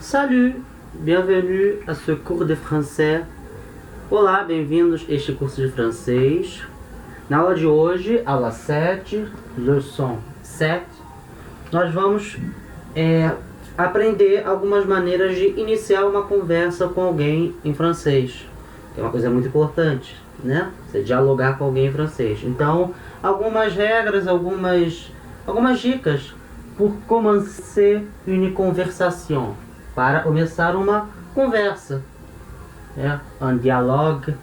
Salut! Bienvenue à ce cours de français. Olá, bem-vindos a este curso de francês. Na aula de hoje, aula 7, leçon 7, nós vamos aprender algumas maneiras de iniciar uma conversa com alguém em francês. Que é uma coisa muito importante, né? Você dialogar com alguém em francês. Então, algumas regras, algumas dicas pour commencer une conversation. Para começar uma conversa, um diálogo.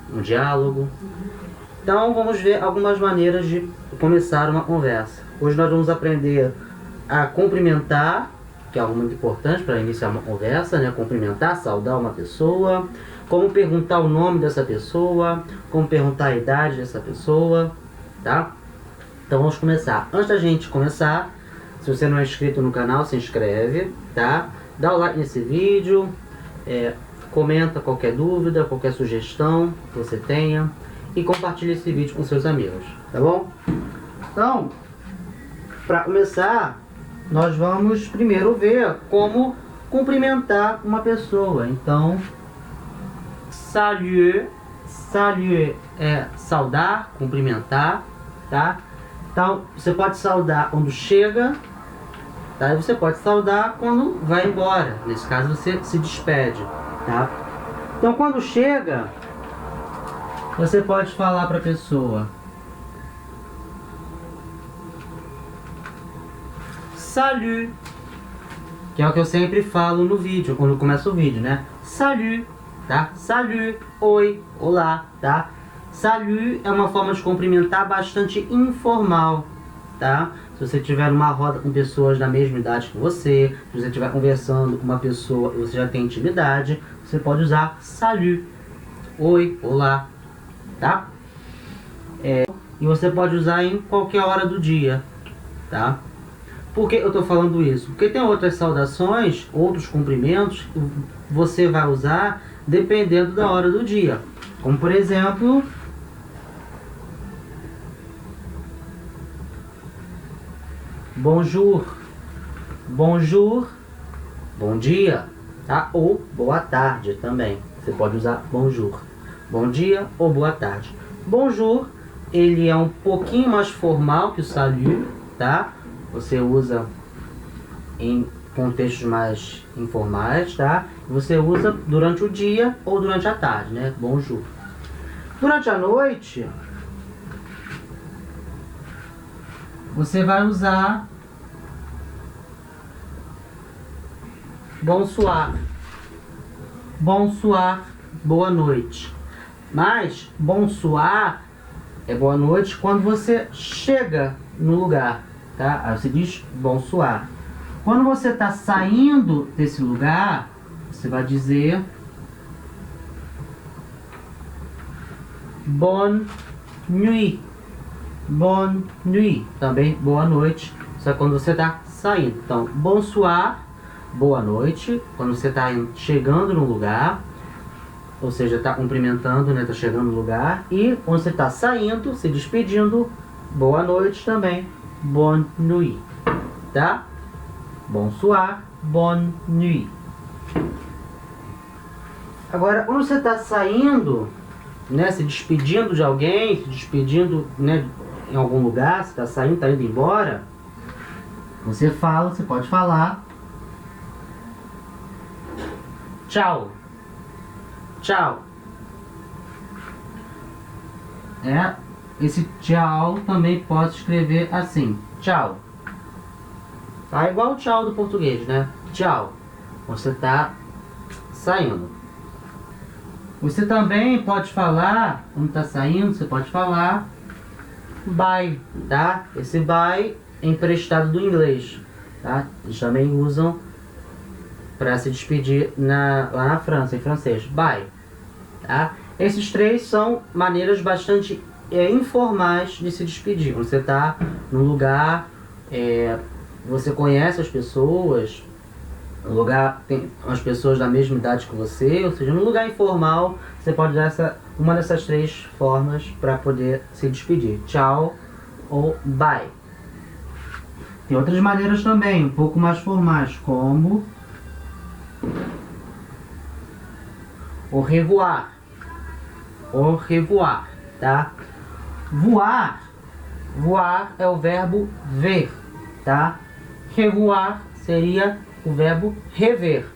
Então vamos ver algumas maneiras de começar uma conversa. Hoje nós vamos aprender a cumprimentar, que é algo muito importante para iniciar uma conversa, né? Cumprimentar, saudar uma pessoa, como perguntar o nome dessa pessoa, como perguntar a idade dessa pessoa, tá? Então vamos começar. Antes da gente começar, se você não é inscrito no canal, se inscreve, tá? Dá o like nesse vídeo, comenta qualquer dúvida, qualquer sugestão que você tenha e compartilha esse vídeo com seus amigos, tá bom? Então, para começar, nós vamos primeiro ver como cumprimentar uma pessoa. Então, salut é saudar, cumprimentar, tá? Então, você pode saudar quando chega, tá? E você pode saudar quando vai embora. Nesse caso, você se despede, tá? Então, quando chega, você pode falar para a pessoa: salut, que é o que eu sempre falo no vídeo, quando começa o vídeo, né? Salut, tá? Salut, oi, olá, tá? Salut é uma forma de cumprimentar bastante informal, tá? Se você estiver numa roda com pessoas da mesma idade que você, se você estiver conversando com uma pessoa e você já tem intimidade, você pode usar salut, oi, olá, tá? E você pode usar em qualquer hora do dia, tá? Por que eu estou falando isso? Porque tem outras saudações, outros cumprimentos que você vai usar dependendo da hora do dia. Como por exemplo, bonjour, bonjour, bom dia, tá? Ou boa tarde também. Você pode usar bonjour, bom dia ou boa tarde. Bonjour, ele é um pouquinho mais formal que o salut, tá? Você usa em contextos mais informais, tá? Você usa durante o dia ou durante a tarde, né? Bonjour. Durante a noite, você vai usar bonsoir. Bonsoir, boa noite. Mas bonsoir é boa noite quando você chega no lugar, tá? Aí você diz bonsoir. Quando você está saindo desse lugar, você vai dizer bonne nuit. Bonne nuit, também boa noite, só quando você está saindo. Então, bonsoir, boa noite, quando você está chegando no lugar, ou seja, está cumprimentando, né? Está chegando no lugar. E quando você está saindo, se despedindo, boa noite também, bonne nuit, tá? Bonsoir, bonne nuit. Agora, quando você está saindo, né? Se despedindo de alguém, se despedindo, né? Em algum lugar, você está saindo, está indo embora, você pode falar tchau, tchau. Esse tchau também pode escrever assim, tchau. Tá igual o tchau do português, né? Tchau. Você está saindo. Você também pode falar, quando está saindo, você pode falar bye, tá? Esse bye é emprestado do inglês, tá? Eles também usam para se despedir lá na França, em francês, bye, tá? Esses três são maneiras bastante informais de se despedir. Você está num lugar, você conhece as pessoas, no lugar tem as pessoas da mesma idade que você, ou seja, num lugar informal, você pode usar uma dessas três formas para poder se despedir, tchau ou bye. Tem outras maneiras também, um pouco mais formais, como Au revoir. Au revoir, tá? Voar. Voar é o verbo ver, tá? Revoar seria o verbo rever,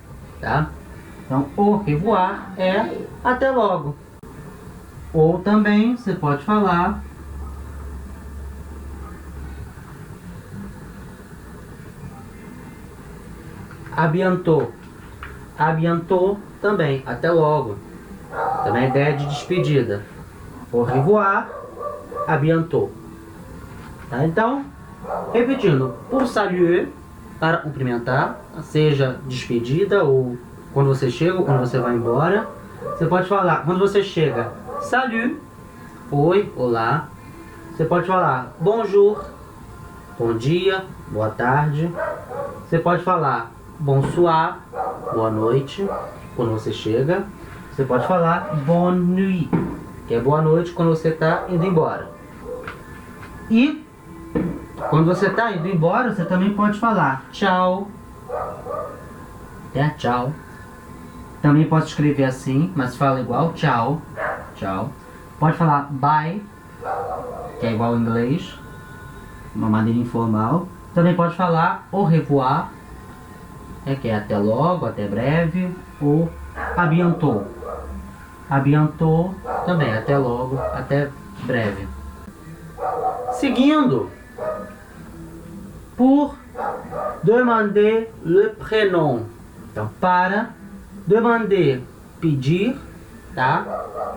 tá? Então, au revoir é até logo. Ou também você pode falar à bientôt. À bientôt também, até logo. Também é ideia de despedida. Au revoir, à bientôt. Tá? Então, repetindo, pour saluer, para cumprimentar, seja despedida ou quando você chega ou quando você vai embora. Você pode falar, quando você chega, salut, oi, olá. Você pode falar bonjour, bom dia, boa tarde. Você pode falar bonsoir, boa noite, quando você chega. Você pode falar bonne nuit, que é boa noite quando você está indo embora. E quando você está indo embora, você também pode falar tchau. Tchau. Também pode escrever assim, mas fala igual tchau. Tchau. Pode falar bye, que é igual ao inglês, uma maneira informal. Também pode falar au revoir, que é até logo, até breve, ou à bientôt. À bientôt também, até logo, até breve. Seguindo, pour demander le prénom. Então, para demander, pedir, tá?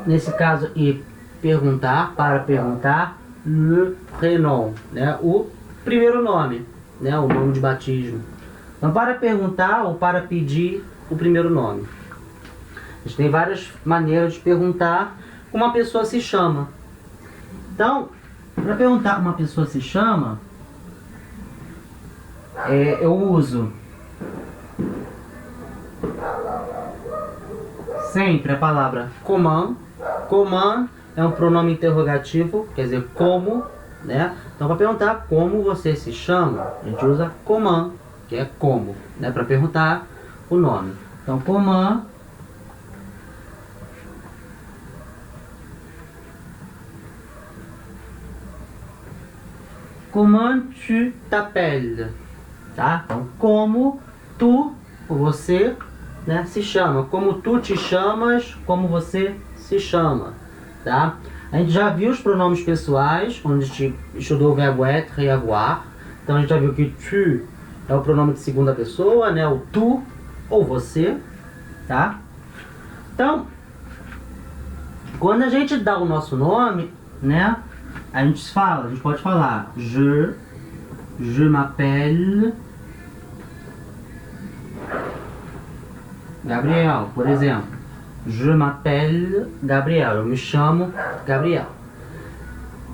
Nesse caso, e perguntar, para perguntar, le prénom, né? O primeiro nome, né? O nome de batismo. Então, para perguntar ou para pedir o primeiro nome. A gente tem várias maneiras de perguntar como uma pessoa se chama. Então, para perguntar como uma pessoa se chama, eu uso sempre a palavra comment. Comment é um pronome interrogativo, quer dizer como, né? Então, para perguntar como você se chama, a gente usa comment, que é como, né? Para perguntar o nome. Então, comment. Comment tu t'appelles? Tá? Então, como tu, você, né, se chama. Como tu te chamas, como você se chama. Tá? A gente já viu os pronomes pessoais, onde a gente estudou o verbo être e avoir. Então, a gente já viu que tu é o pronome de segunda pessoa, né? O tu ou você. Tá? Então, quando a gente dá o nosso nome, né? A gente pode falar je m'appelle Gabriel, por exemplo. Je m'appelle Gabriel, eu me chamo Gabriel.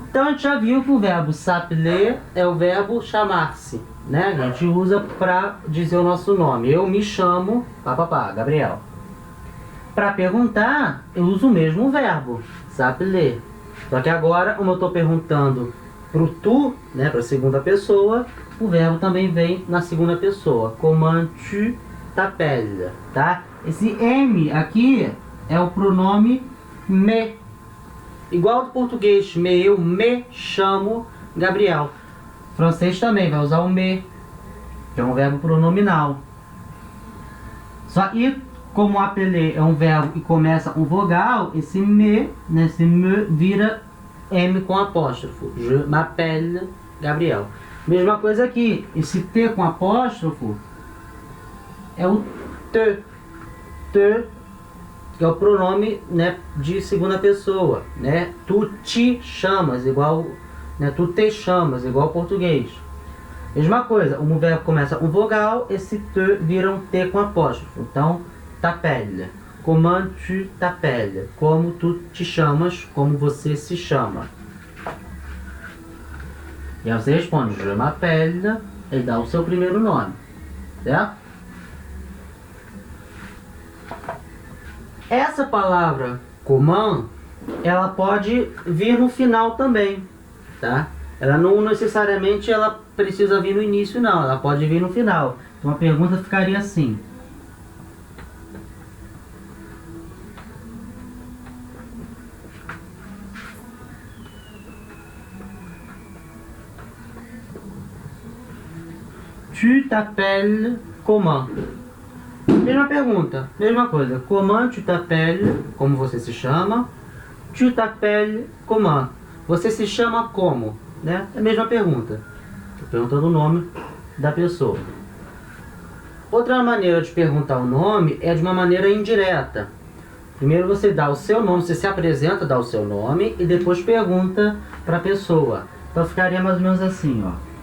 Então a gente já viu que o verbo s'appeler é o verbo chamar-se, né? A gente usa para dizer o nosso nome. Eu me chamo Gabriel. Para perguntar, eu uso o mesmo verbo, s'appeler. Só que agora, como eu estou perguntando pro tu, né, para a segunda pessoa, o verbo também vem na segunda pessoa. Comment tu t'appelles, tá? Esse M aqui é o pronome me. Igual ao do português, eu me chamo Gabriel. O francês também vai usar o me, que é um verbo pronominal. Só que como appeler é um verbo e começa um vogal, esse me, né, esse me vira M com apóstrofo. Je m'appelle Gabriel. Mesma coisa aqui, esse T com apóstrofo é o te. Te, que é o pronome, né, de segunda pessoa, né? Tu te chamas, igual, né, tu te chamas, igual ao português. Mesma coisa, o verbo começa um vogal, esse te vira um T com apóstrofo. Então, t'appelles. Comment tu t'appelles? Como tu te chamas, como você se chama. E aí você responde, je m'appelle, e dá o seu primeiro nome, certo? Essa palavra comment, ela pode vir no final também, tá? Ela não necessariamente ela precisa vir no início, não. Ela pode vir no final. Então a pergunta ficaria assim: Tu t'appelles comment? Mesma pergunta, mesma coisa. Comment tu t'appelles? Como você se chama? Tu t'appelles comment? Você se chama como? Né? É a mesma pergunta. Estou perguntando o nome da pessoa. Outra maneira de perguntar o nome é de uma maneira indireta. Primeiro você dá o seu nome, você se apresenta, dá o seu nome e depois pergunta para a pessoa. Então ficaria mais ou menos assim, ó.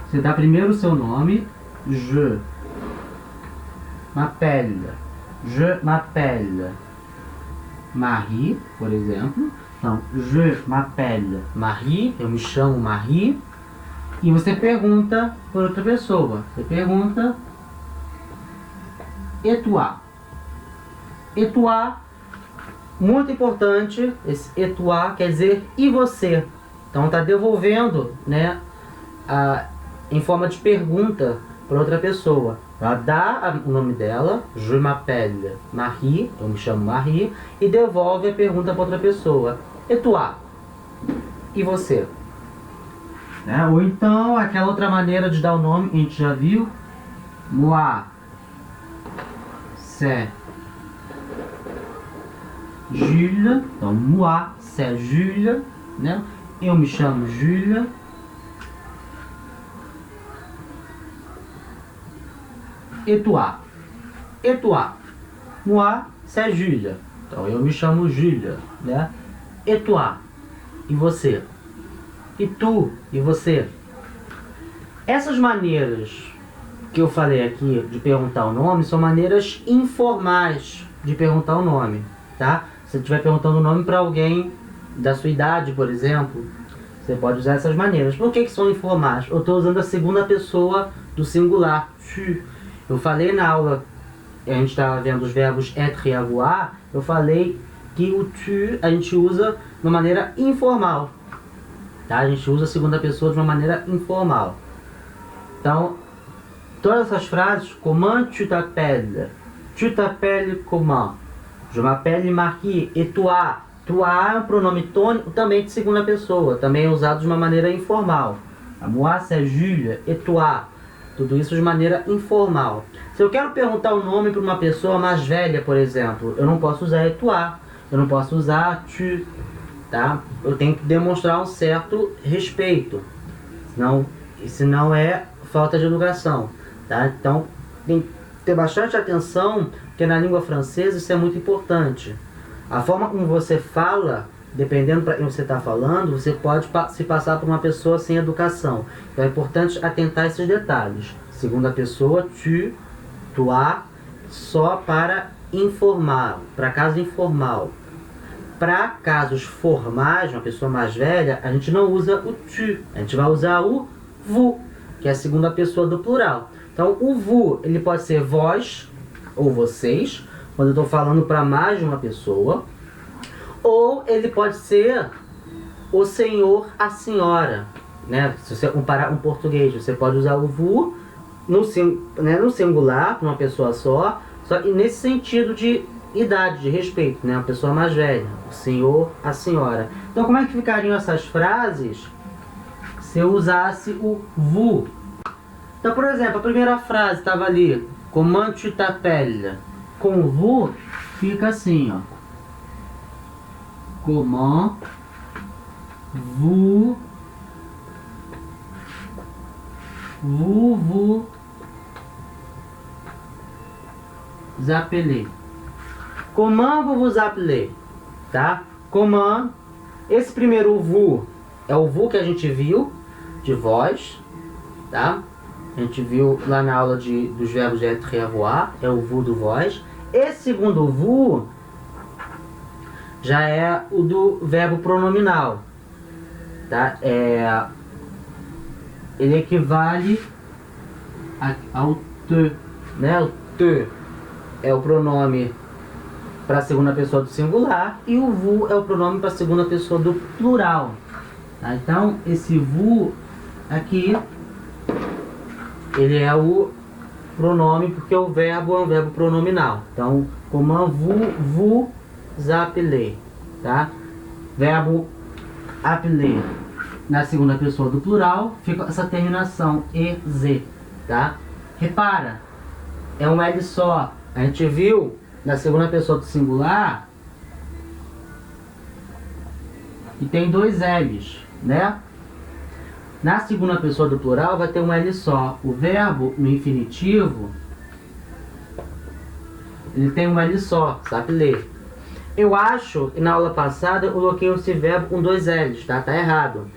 Você dá primeiro o seu nome, je m'appelle Marie, por exemplo. Então, je m'appelle Marie, eu me chamo Marie. E você pergunta para outra pessoa. Você pergunta, et toi? Et toi, muito importante, esse et toi quer dizer e você. Então está devolvendo, né, em forma de pergunta para outra pessoa. Ela dá o nome dela, je m'appelle Marie, eu me chamo Marie, e devolve a pergunta para outra pessoa. Et toi? E você? Né? Ou então, aquela outra maneira de dar o nome, a gente já viu. Moi, c'est Jules. Então, moi, c'est Jules. Né? Eu me chamo Jules. Et toi? Et toi? Moi, c'est Jules. Então, eu me chamo Jules. Né? Et toi? E você? E tu? E você? Essas maneiras que eu falei aqui de perguntar o nome são maneiras informais de perguntar o nome, tá? Se você estiver perguntando o nome para alguém da sua idade, por exemplo, você pode usar essas maneiras. Por que são informais? Eu estou usando a segunda pessoa do singular, tu. Eu falei na aula, a gente estava vendo os verbos être e avoir, eu falei que o tu a gente usa de uma maneira informal. Tá? A gente usa a segunda pessoa de uma maneira informal. Então, todas essas frases, comment tu t'appelles? Tu t'appelles comment? Je m'appelle Marie. Et toi? Toi é um pronome tônico também de segunda pessoa, também é usado de uma maneira informal. Moi, c'est Jules. Et toi? Tudo isso de maneira informal. Se eu quero perguntar o nome para uma pessoa mais velha, por exemplo, eu não posso usar et toi, eu não posso usar tu. Tá? Eu tenho que demonstrar um certo respeito, senão é falta de educação, tá? Então tem que ter bastante atenção, porque na língua francesa isso é muito importante. A forma como você fala, dependendo para quem você está falando, você pode se passar por uma pessoa sem educação. Então é importante atentar a esses detalhes. Segunda pessoa, tu, toi, só para informar, para caso informal. Para casos formais, uma pessoa mais velha, a gente não usa o tu, a gente vai usar o vous, que é a segunda pessoa do plural. Então o vous, ele pode ser vós ou vocês, quando eu estou falando para mais de uma pessoa, ou ele pode ser o senhor, a senhora, né? Se você comparar um português, você pode usar o vous no singular, para uma pessoa só e nesse sentido de idade, de respeito, né? Uma pessoa mais velha, o senhor, a senhora. Então como é que ficariam essas frases se eu usasse o vous? Então, por exemplo, a primeira frase estava ali, comment tu t'appelles? Com o vous fica assim, ó. Comment vous appelez? Comment vous vous appelez? Tá? Comment. Esse primeiro vous é o vous que a gente viu, de vós, tá? A gente viu lá na aula dos verbos de être et avoir, é o vous do vós. Esse segundo vous já é o do verbo pronominal, tá? Ele equivale ao te, né? O te é o pronome para a segunda pessoa do singular e o vous é o pronome para a segunda pessoa do plural. Tá? Então, esse vous aqui, ele é o pronome porque o verbo é um verbo pronominal. Então, comment vous appelez, tá? Verbo appeler, na segunda pessoa do plural, fica essa terminação EZ, tá? Repara, é um L só. A gente viu na segunda pessoa do singular que tem dois L's, né? Na segunda pessoa do plural vai ter um L só. O verbo no infinitivo, ele tem um L só, sabe ler. Eu acho que na aula passada eu coloquei esse verbo com dois L's, tá? Tá errado.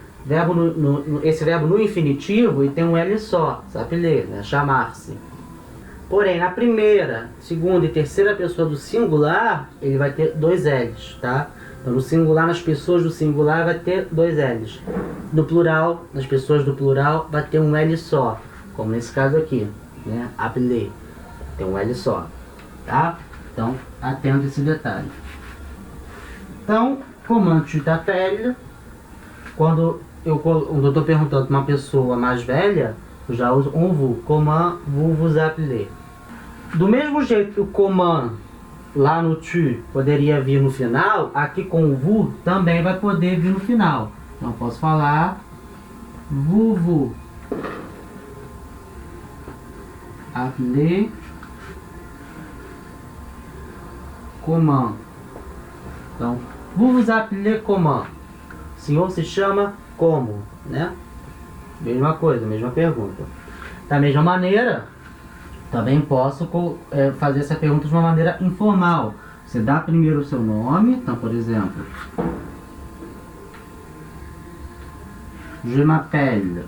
Esse verbo no infinitivo, ele tem um L só, sabe ler, né? Chamar-se. Porém, na primeira, segunda e terceira pessoa do singular, ele vai ter dois L's, tá? Então, no singular, nas pessoas do singular, vai ter dois L's. No plural, nas pessoas do plural, vai ter um L só. Como nesse caso aqui, né? Appeler. Tem um L só, tá? Então, atento a esse detalhe. Então, comment tu t'appelles? Quando eu estou perguntando para uma pessoa mais velha, eu já uso on vous. Comment vous vous appelez? Do mesmo jeito que o comment lá no tu poderia vir no final, aqui com o vous também vai poder vir no final. Então eu posso falar vous appelez comment. Então, vous appelez comment? O senhor se chama como, né? Mesma coisa, mesma pergunta. Da mesma maneira, também posso fazer essa pergunta de uma maneira informal. Você dá primeiro o seu nome, então, por exemplo, je m'appelle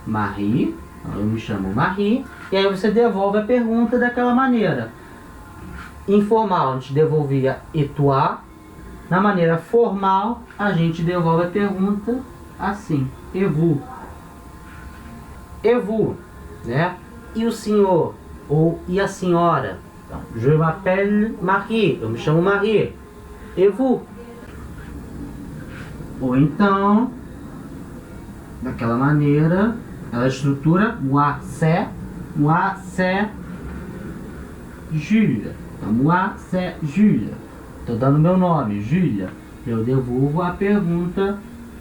Marie, eu me chamo Marie, e aí você devolve a pergunta daquela maneira. Informal, a gente devolvia et toi. Na maneira formal, a gente devolve a pergunta assim, et vous? Et vous, né? E o senhor? Ou e a senhora? Então, je m'appelle Marie, eu me chamo Marie. Et vous? Ou então, daquela maneira, ela estrutura moi c'est Jules. Então, moi c'est Jules. Estou dando meu nome, Júlia. Eu devolvo a pergunta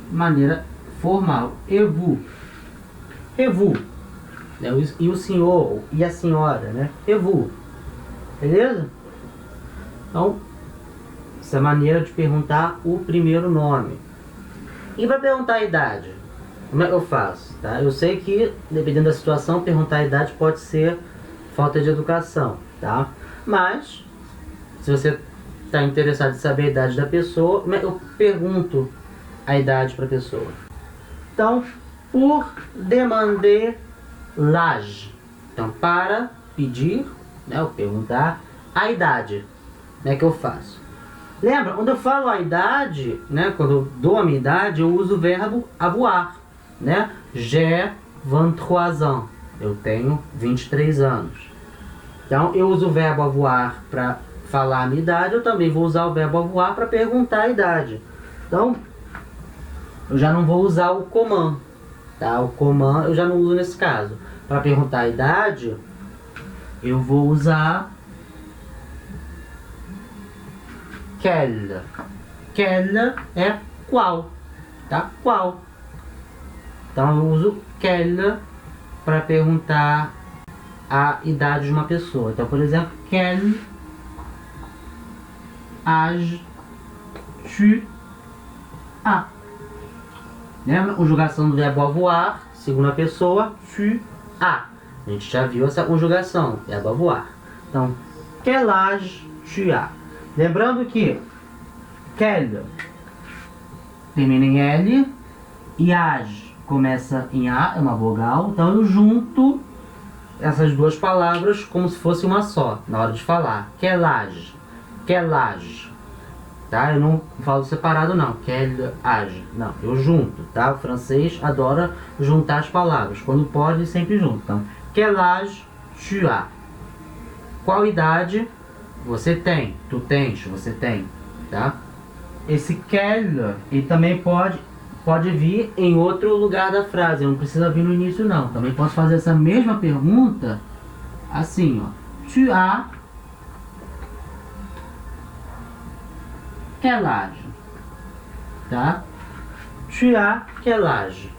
de maneira formal. Et vous? Et vous? E o senhor? E a senhora, né? Et vous? Beleza? Então, essa é a maneira de perguntar o primeiro nome. E para perguntar a idade? Como é que eu faço? Tá? Eu sei que, dependendo da situação, perguntar a idade pode ser falta de educação, tá? Mas, se você está interessado em saber a idade da pessoa, eu pergunto a idade para a pessoa. Então, pour demander l'âge. Então, para pedir, né, ou perguntar a idade, né, que eu faço. Lembra, quando eu falo a idade, né, quando eu dou a minha idade, eu uso o verbo avoir, né? J'ai 23 ans. Eu tenho 23 anos. Então, eu uso o verbo avoir para falar a minha idade, eu também vou usar o verbo avoir para perguntar a idade. Então, eu já não vou usar o comment, tá? O comment eu já não uso nesse caso. Para perguntar a idade, eu vou usar quel. Quel é qual, tá? Qual. Então, eu uso quel para perguntar a idade de uma pessoa. Então, por exemplo, quel âge tu as? Lembra? Conjugação do verbo avoir, segunda pessoa, tu as. A gente já viu essa conjugação, verbo avoir. Então, quel âge tu as? Lembrando que quel termina em L e âge começa em A, é uma vogal. Então eu junto essas duas palavras como se fosse uma só, na hora de falar. Quel âge. Quel âge. Tá? Eu não falo separado não. Quel âge. Não, eu junto, tá? O francês adora juntar as palavras. Quando pode, sempre junto. Então, quel âge tu as? Qual idade você tem? Tu tens, você tem, tá? Esse quel, ele também pode vir em outro lugar da frase. Não precisa vir no início não. Também posso fazer essa mesma pergunta assim, ó. Tu as quel âge? Tá? Tu as quel âge?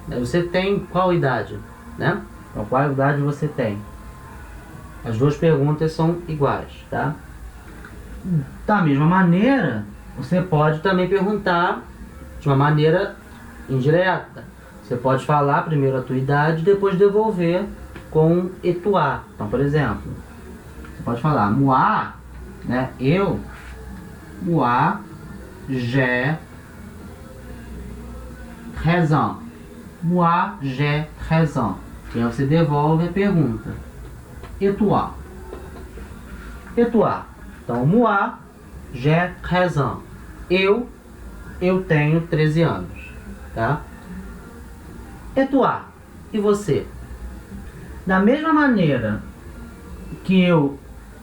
Você tem qual idade, né? Então, qual idade você tem? As duas perguntas são iguais, tá? Da mesma maneira, você pode também perguntar de uma maneira indireta. Você pode falar primeiro a tua idade e depois devolver com et toi. Então, por exemplo, você pode falar moi, né? Eu, moi, j'ai 13 ans. Moi, j'ai 13 ans. E aí você devolve a pergunta. Et toi? Et toi? Então, moi, j'ai 13 ans. Eu tenho 13 anos, tá? Et toi? E você? Da mesma maneira que eu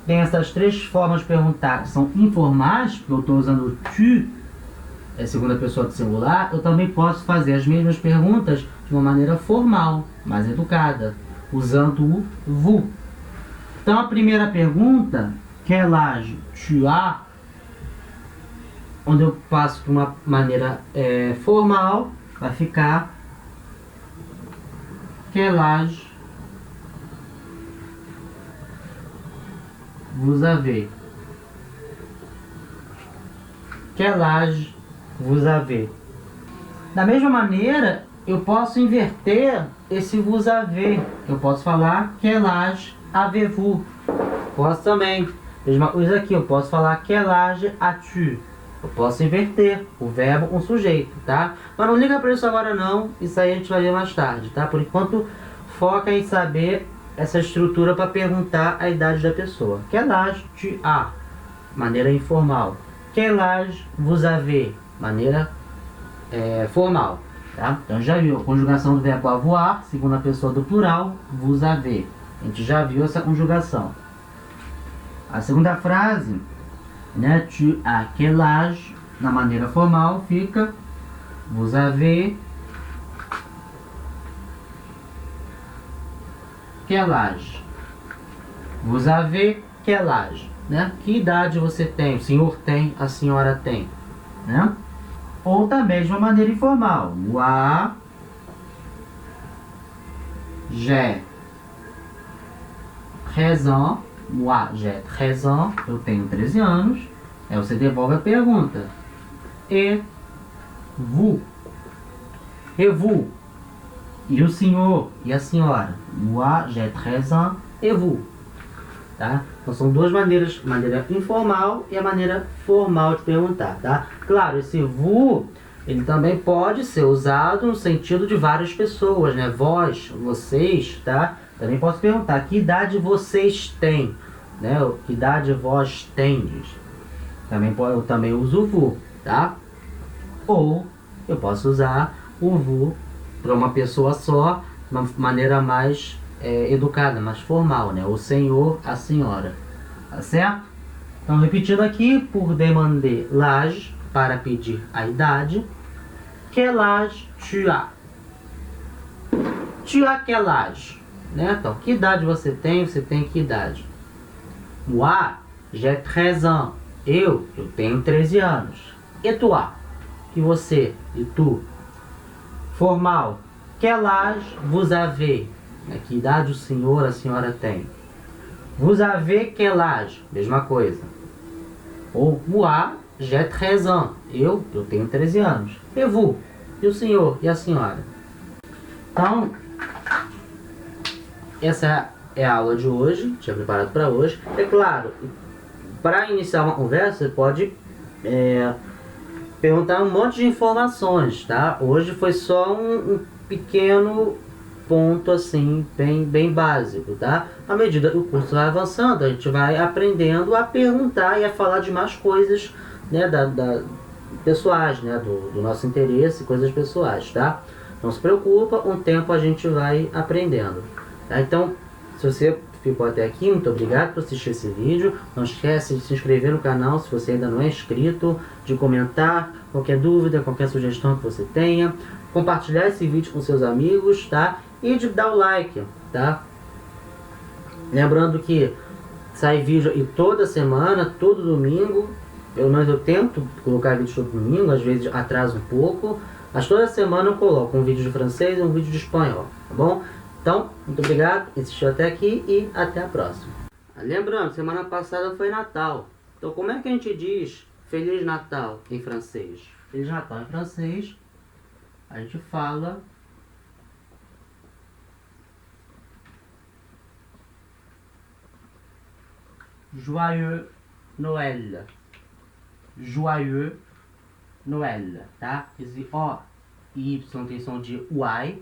tenho essas três formas de perguntar que são informais, porque eu estou usando o tu, é segunda pessoa do singular, eu também posso fazer as mesmas perguntas de uma maneira formal, mais educada, usando o vous. Então, a primeira pergunta, quel âge tu as, onde eu passo de uma maneira formal, vai ficar quel âge vous avez. Quel âge vous avez. Da mesma maneira, eu posso inverter esse vous avez. Eu posso falar quel âge avez-vous. Posso também. Mesma coisa aqui, eu posso falar quel âge as-tu. Eu posso inverter o verbo com o sujeito, tá? Mas não liga para isso agora não, isso aí a gente vai ver mais tarde, tá? Por enquanto, foca em saber essa estrutura para perguntar a idade da pessoa. Quel âge tu as? Maneira informal. Quel âge vous avez? Maneira formal, tá? Então já viu a conjugação do verbo avoir, segunda pessoa do plural, vous avez. A gente já viu essa conjugação. A segunda frase, né, tu as quel âge, na maneira formal fica vous avez quel âge. Vous avez quel âge, né? Que idade você tem? O senhor tem, a senhora tem, né? Ou também de uma maneira informal. Moi, j'ai 13 ans. Moi, j'ai 13 ans. Eu tenho 13 anos. Aí você devolve a pergunta. Et vous? Et vous? E o senhor e a senhora? Moi, j'ai 13 ans. Et vous? Tá? Então são duas maneiras, a maneira informal e a maneira formal de perguntar, tá? Claro, esse vous, ele também pode ser usado no sentido de várias pessoas, né? Vós, vocês, tá? Também posso perguntar, que idade vocês têm? Né? Que idade vós tendes? Eu também uso o vous, tá? Ou eu posso usar o vous para uma pessoa só, de uma maneira mais educada, mais formal, né? O senhor, a senhora, tá certo? Então, repetindo aqui, pour demander l'âge, para pedir a idade. Quel âge tu as? Tu as quel âge? Né? Então, que idade você tem? Você tem que idade? Moi, j'ai 13 ans. Eu tenho 13 anos. Et toi? E você? E tu? Formal. Quel âge vous avez? Que idade o senhor, a senhora tem? Vous avez quel âge? Mesma coisa. Ou moi, j'ai 13 ans. Eu tenho 13 anos. Et vous? E o senhor e a senhora? Então, essa é a aula de hoje. Tinha preparado para hoje. É claro, para iniciar uma conversa, você pode perguntar um monte de informações, tá? Hoje foi só um pequeno ponto assim, bem básico, tá? À medida que o curso vai avançando, a gente vai aprendendo a perguntar e a falar de mais coisas, né, pessoais, né, do nosso interesse, coisas pessoais, tá? Não se preocupa, um tempo a gente vai aprendendo, tá? Então, se você ficou até aqui, muito obrigado por assistir esse vídeo. Não esquece de se inscrever no canal se você ainda não é inscrito, de comentar qualquer dúvida, qualquer sugestão que você tenha, compartilhar esse vídeo com seus amigos, tá? E de dar o like, tá? Lembrando que sai vídeo aí toda semana, todo domingo. Pelo menos eu tento colocar vídeo todo domingo, às vezes atraso um pouco, Mas toda semana eu coloco um vídeo de francês e um vídeo de espanhol, tá bom? Então, muito obrigado, assistiu até aqui e até a próxima. Lembrando, semana passada foi Natal. Então, como é que a gente diz Feliz Natal em francês? Feliz Natal em francês, a gente fala Joyeux Noël. Joyeux Noël, tá? Esse O e Y tem som de uai,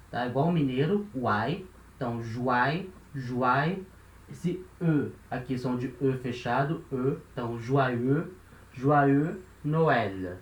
tá? Igual o mineiro, uai. Então, joai, joai. Esse E aqui som de E fechado, E. Então, joyeux, joyeux Noël.